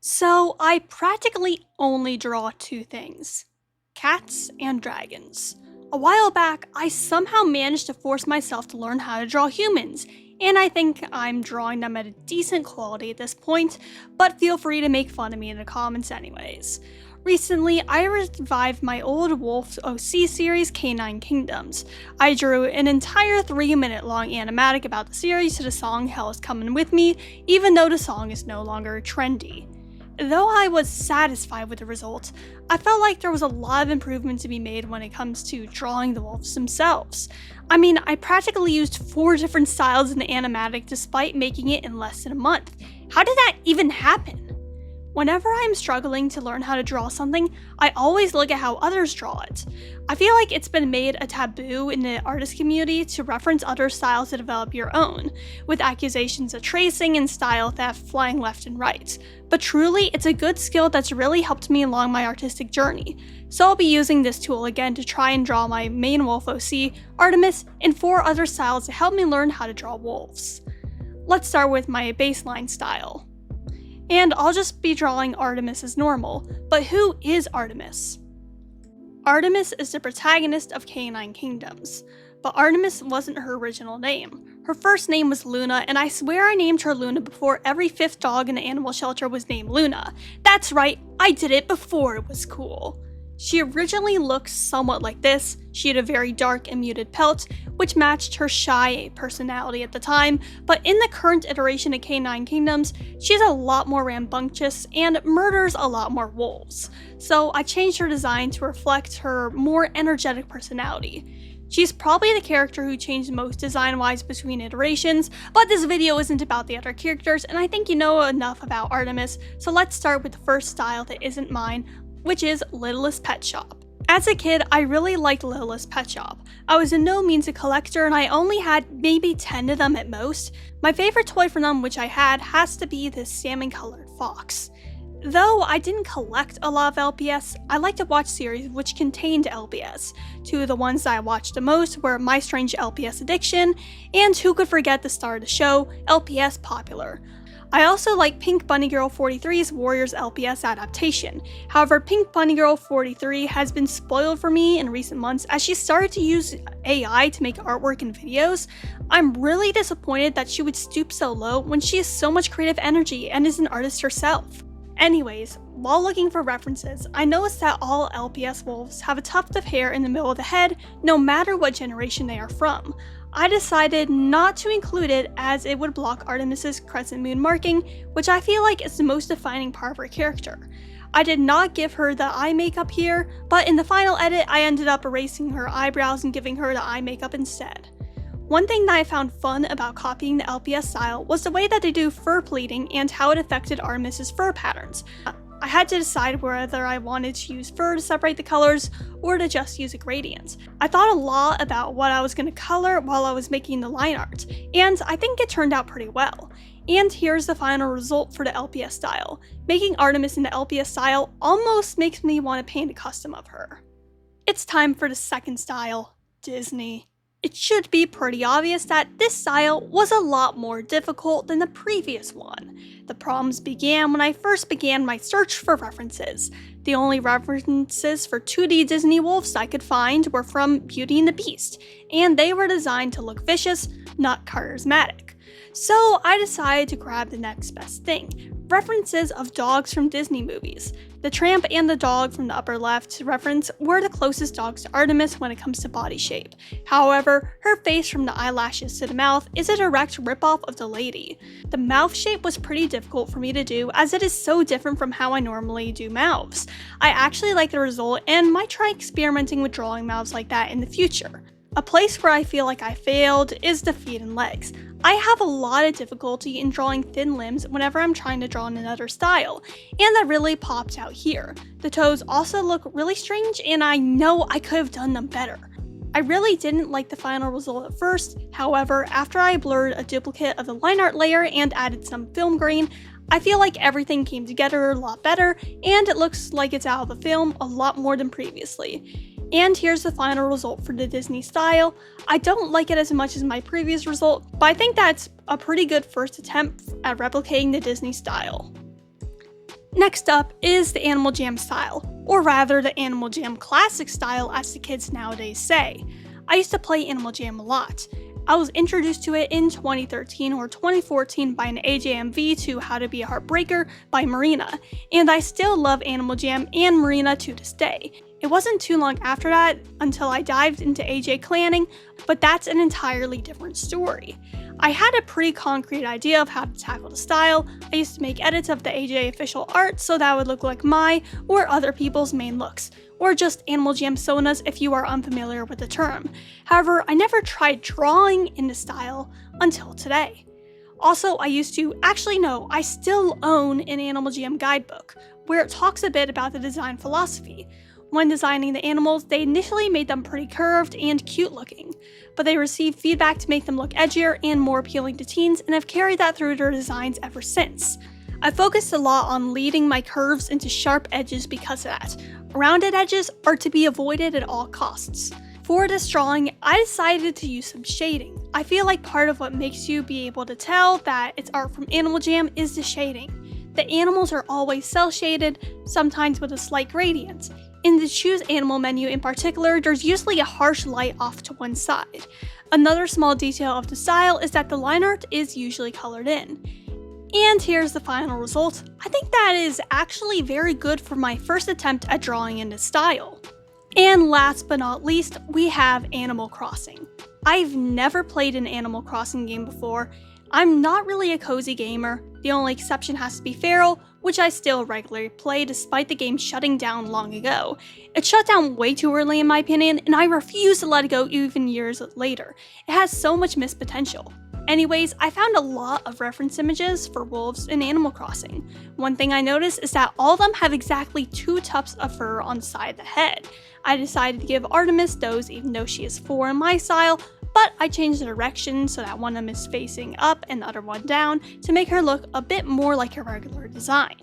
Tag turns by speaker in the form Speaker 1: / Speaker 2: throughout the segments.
Speaker 1: So, I practically only draw two things: cats and dragons. A while back, I somehow managed to force myself to learn how to draw humans, and I think I'm drawing them at a decent quality at this point, but feel free to make fun of me in the comments anyways. Recently, I revived my old Wolf OC series, Canine Kingdoms. I drew an entire 3-minute long animatic about the series to the song Hell Is Coming With Me, even though the song is no longer trendy. Though I was satisfied with the result, I felt like there was a lot of improvement to be made when it comes to drawing the wolves themselves. I mean, I practically used 4 different styles in the animatic despite making it in less than a month. How did that even happen? Whenever I'm struggling to learn how to draw something, I always look at how others draw it. I feel like it's been made a taboo in the artist community to reference other styles to develop your own, with accusations of tracing and style theft flying left and right. But truly, it's a good skill that's really helped me along my artistic journey. So I'll be using this tool again to try and draw my main wolf OC, Artemis, and 4 other styles to help me learn how to draw wolves. Let's start with my baseline style. And I'll just be drawing Artemis as normal, but who is Artemis? Artemis is the protagonist of Canine Kingdoms, but Artemis wasn't her original name. Her first name was Luna, and I swear I named her Luna before every 5th dog in the animal shelter was named Luna. That's right, I did it before it was cool. She originally looked somewhat like this. She had a very dark and muted pelt, which matched her shy personality at the time, but in the current iteration of Canine Kingdoms, she's a lot more rambunctious and murders a lot more wolves. So I changed her design to reflect her more energetic personality. She's probably the character who changed most design-wise between iterations, but this video isn't about the other characters, and I think you know enough about Artemis, so let's start with the first style that isn't mine, which is Littlest Pet Shop. As a kid, I really liked Littlest Pet Shop. I was in no means a collector and I only had maybe 10 of them at most. My favorite toy from them, which I had, has to be this salmon colored fox. Though I didn't collect a lot of LPS, I like to watch series which contained LPS. 2 of the ones that I watched the most were My Strange LPS Addiction and who could forget the star of the show, LPS Popular. I also like Pink Bunny Girl 43's Warriors LPS adaptation. However, Pink Bunny Girl 43 has been spoiled for me in recent months as she started to use AI to make artwork and videos. I'm really disappointed that she would stoop so low when she has so much creative energy and is an artist herself. Anyways, while looking for references, I noticed that all LPS wolves have a tuft of hair in the middle of the head, no matter what generation they are from. I decided not to include it as it would block Artemis's crescent moon marking, which I feel like is the most defining part of her character. I did not give her the eye makeup here, but in the final edit I ended up erasing her eyebrows and giving her the eye makeup instead. One thing that I found fun about copying the LPS style was the way that they do fur pleating and how it affected Artemis's fur patterns. I had to decide whether I wanted to use fur to separate the colors or to just use a gradient. I thought a lot about what I was going to color while I was making the line art, and I think it turned out pretty well. And here's the final result for the LPS style. Making Artemis in the LPS style almost makes me want to paint a custom of her. It's time for the second style, Disney. It should be pretty obvious that this style was a lot more difficult than the previous one. The problems began when I first began my search for references. The only references for 2D Disney wolves I could find were from Beauty and the Beast, and they were designed to look vicious, not charismatic. So I decided to grab the next best thing, references of dogs from Disney movies. The tramp and the dog from the upper left reference were the closest dogs to Artemis when it comes to body shape. However, her face from the eyelashes to the mouth is a direct ripoff of the lady. The mouth shape was pretty difficult for me to do as it is so different from how I normally do mouths. I actually like the result and might try experimenting with drawing mouths like that in the future. A place where I feel like I failed is the feet and legs. I have a lot of difficulty in drawing thin limbs whenever I'm trying to draw in another style, and that really popped out here. The toes also look really strange and I know I could have done them better. I really didn't like the final result at first, however, after I blurred a duplicate of the line art layer and added some film grain, I feel like everything came together a lot better, and it looks like it's out of the film a lot more than previously. And here's the final result for the Disney style. I don't like it as much as my previous result, but I think that's a pretty good first attempt at replicating the Disney style. Next up is the Animal Jam style, or rather the Animal Jam classic style as the kids nowadays say. I used to play Animal Jam a lot. I was introduced to it in 2013 or 2014 by an AJMV to How to Be a Heartbreaker by Marina, and I still love Animal Jam and Marina to this day. It wasn't too long after that until I dived into AJ clanning, but that's an entirely different story. I had a pretty concrete idea of how to tackle the style. I used to make edits of the AJ official art so that would look like my or other people's main looks, or just Animal Jam sonas if you are unfamiliar with the term. However, I never tried drawing in the style until today. Also, I still own an Animal Jam guidebook, where it talks a bit about the design philosophy. When designing the animals, they initially made them pretty curved and cute looking, but they received feedback to make them look edgier and more appealing to teens and have carried that through their designs ever since. I focused a lot on leading my curves into sharp edges because of that. Rounded edges are to be avoided at all costs. For this drawing, I decided to use some shading. I feel like part of what makes you be able to tell that it's art from Animal Jam is the shading. The animals are always cel shaded, sometimes with a slight gradient. In the Choose Animal menu in particular, there's usually a harsh light off to one side. Another small detail of the style is that the line art is usually colored in. And here's the final result. I think that is actually very good for my first attempt at drawing in this style. And last but not least, we have Animal Crossing. I've never played an Animal Crossing game before. I'm not really a cozy gamer. The only exception has to be Feral, which I still regularly play despite the game shutting down long ago. It shut down way too early in my opinion, and I refuse to let it go even years later. It has so much missed potential. Anyways, I found a lot of reference images for wolves in Animal Crossing. One thing I noticed is that all of them have exactly 2 tufts of fur on the side of the head. I decided to give Artemis those even though she is 4 in my style, but I changed the direction so that one of them is facing up and the other one down to make her look a bit more like a regular design.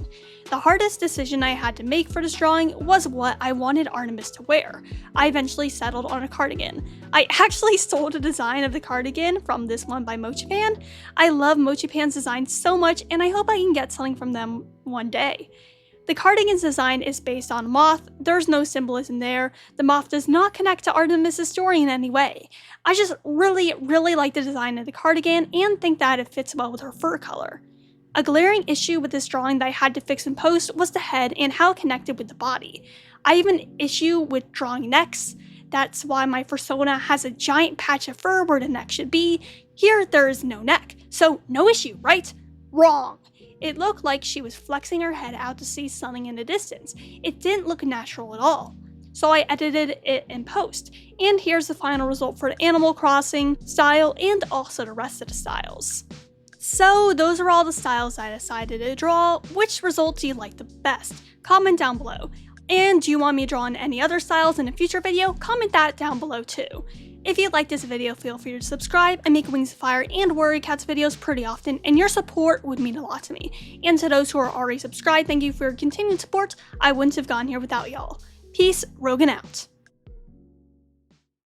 Speaker 1: The hardest decision I had to make for this drawing was what I wanted Artemis to wear. I eventually settled on a cardigan. I actually stole the design of the cardigan from this one by Mochipan. I love Mochipan's design so much and I hope I can get something from them one day. The cardigan's design is based on a moth. There's no symbolism there. The moth does not connect to Artemis' story in any way. I just really like the design of the cardigan and think that it fits well with her fur color. A glaring issue with this drawing that I had to fix in post was the head and how it connected with the body. I have an issue with drawing necks. That's why my persona has a giant patch of fur where the neck should be. Here there is no neck, so no issue, right? Wrong. It looked like she was flexing her head out to see something in the distance. It didn't look natural at all. So I edited it in post, and here's the final result for the Animal Crossing style and also the rest of the styles. So those are all the styles I decided to draw. Which result do you like the best? Comment down below. And do you want me to draw on any other styles in a future video? Comment that down below too. If you like this video, feel free to subscribe. I make Wings of Fire and Warrior Cats videos pretty often, and your support would mean a lot to me. And to those who are already subscribed, thank you for your continued support. I wouldn't have gone here without y'all. Peace, Rogan out.